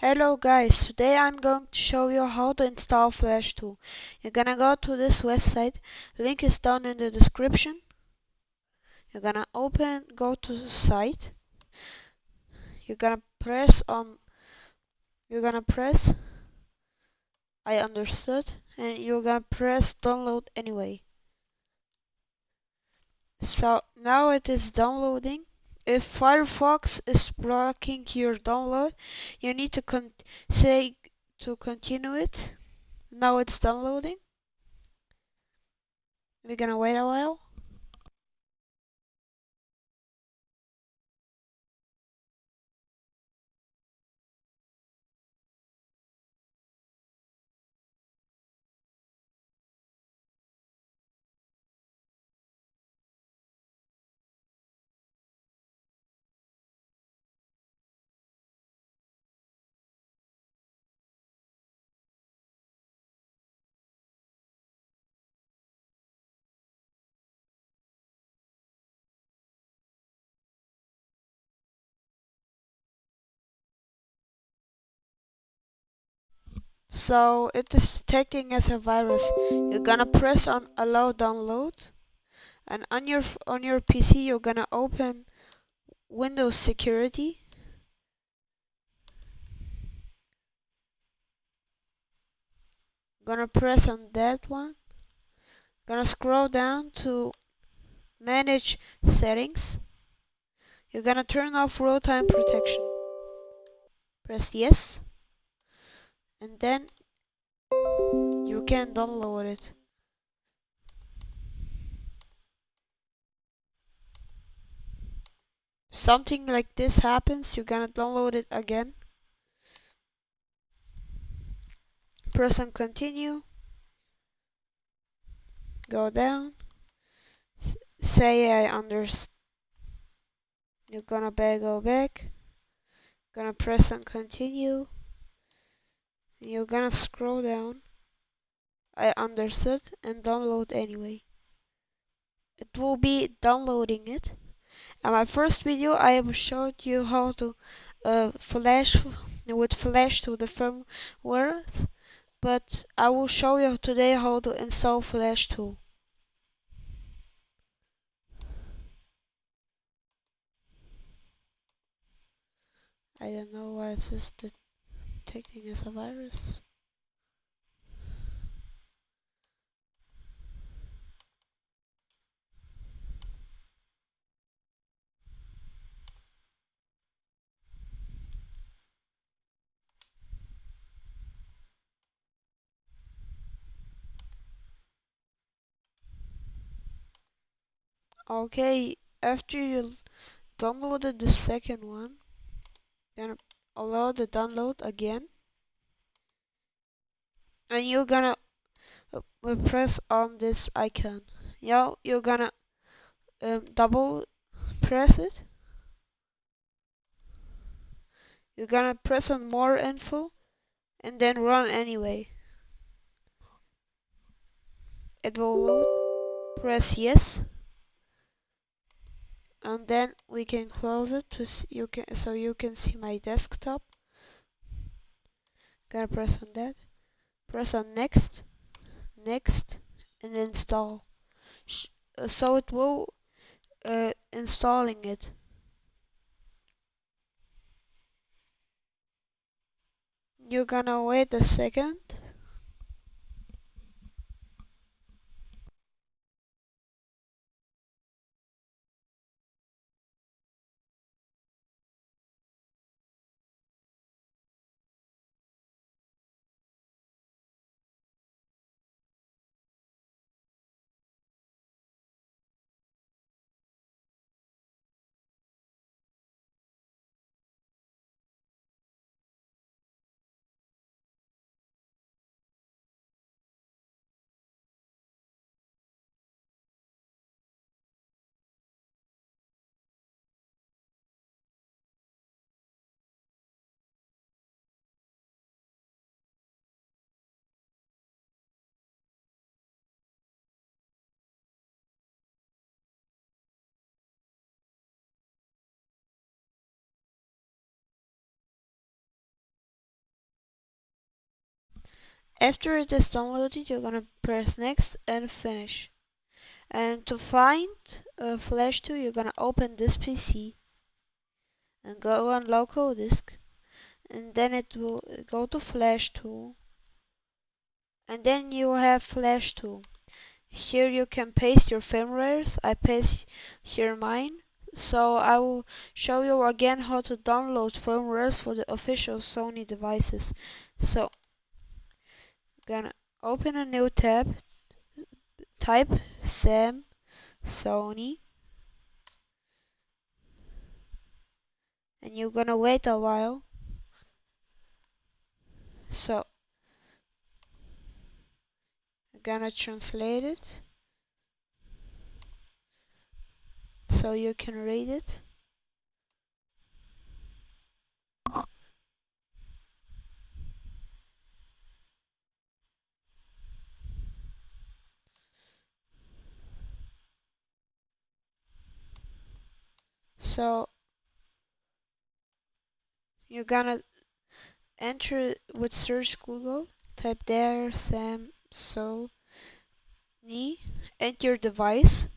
Hello guys, today I'm going to show you how to install flashtool. You're gonna go to this website, link is down in the description. You're gonna go to the site. You're gonna press I understood, and you're gonna press download anyway. So now it is downloading. If Firefox is blocking your download, you need to say to continue it. Now it's downloading. We're gonna wait a while. So it is detecting as a virus. You're gonna press on allow download, and on your PC you're gonna open Windows Security. Gonna press on that one. Gonna scroll down to manage settings. You're gonna turn off real-time protection. Press yes, and then you can download it. If something like this happens, you're gonna download it again. Press on continue. Go down. Say I understand. You're gonna go back. Gonna press on continue. And you're gonna scroll down. I understood and download anyway. It will be downloading it. In my first video I have showed you how to flash with flash to the firmware, but I will show you today how to install flashtool. I don't know why it's just detecting as a virus. Okay, after you downloaded the second one, gonna allow the download again, and you're gonna press on this icon. You're gonna double press it. You're gonna press on more info and then run anyway. It will load. Press yes, and then we can close it so you can see my desktop. Gonna press on that. Press on next, next, and install. So it will installing it. You're gonna wait a second. After it is downloaded, you're gonna press next and finish. And to find a flash tool, you're gonna open this PC and go on local disk, and then it will go to flash tool, and then you have flash tool. Here you can paste your firmwares. I paste here mine. So I will show you again how to download firmwares for the official Sony devices. So gonna open a new tab, type Sam Sony, and you're gonna wait a while. So I'm gonna translate it so you can read it. So you're gonna enter with search Google, type there Sam Sony, enter your device,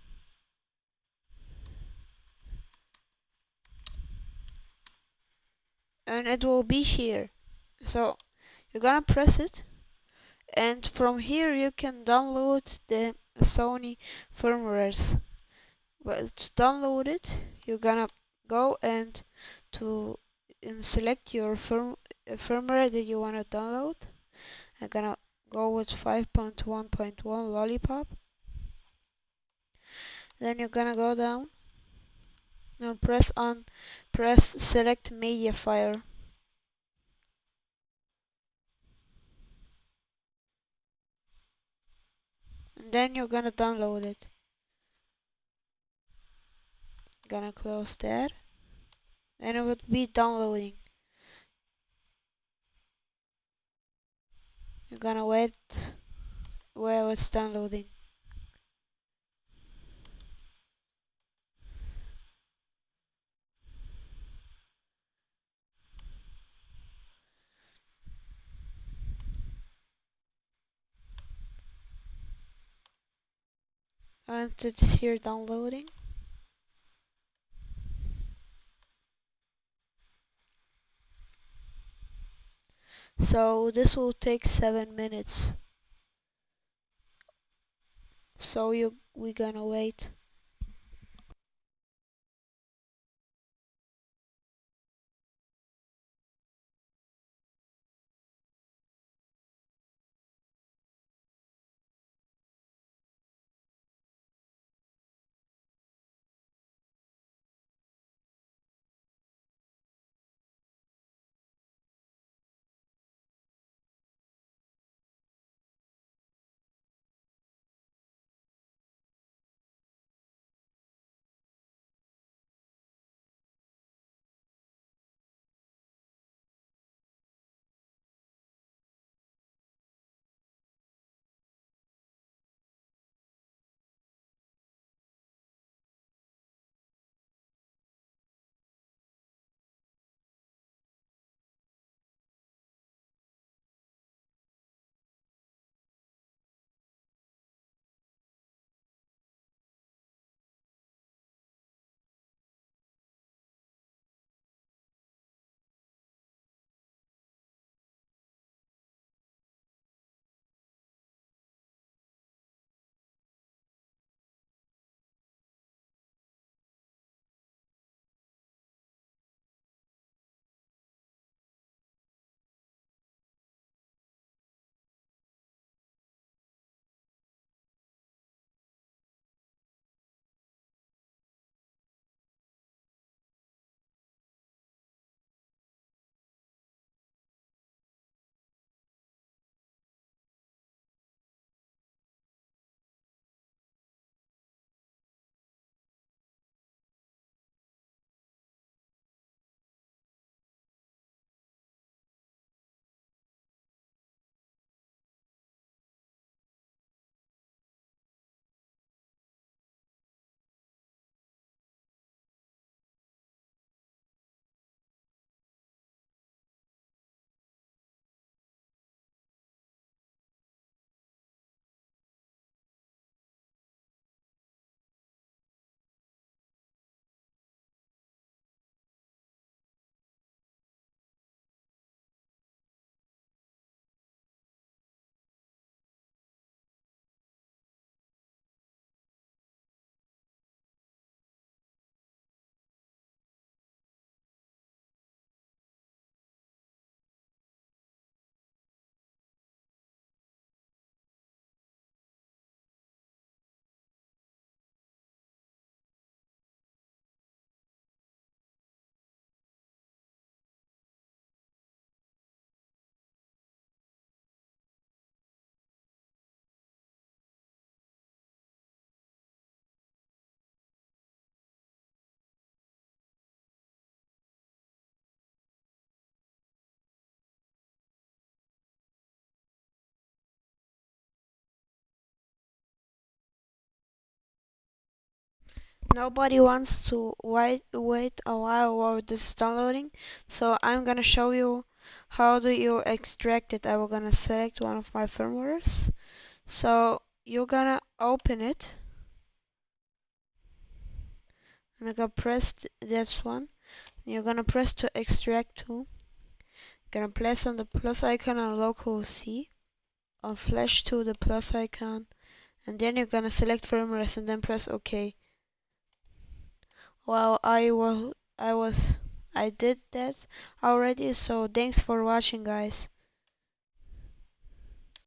and it will be here. So you're gonna press it, and from here you can download the Sony firmwares. But to download it, you're gonna go to and select your firmware that you wanna download. I'm gonna go with 5.1.1 Lollipop. Then you're gonna go down and press select media file. And then you're gonna download it. Gonna close that, and it would be downloading. You're gonna wait while it's downloading. And it's here downloading. So this will take 7 minutes. So we gonna wait. nobody wants to wait a while while this is downloading, so I'm gonna show you how do you extract it. I will gonna select one of my firmwares. So you're gonna open it and I'm gonna press that one. You're gonna press to extract to. Gonna press on the plus icon on local C. On flash to the plus icon, and then you're gonna select firmwares and then press OK. Well, I did that already, so thanks for watching, guys.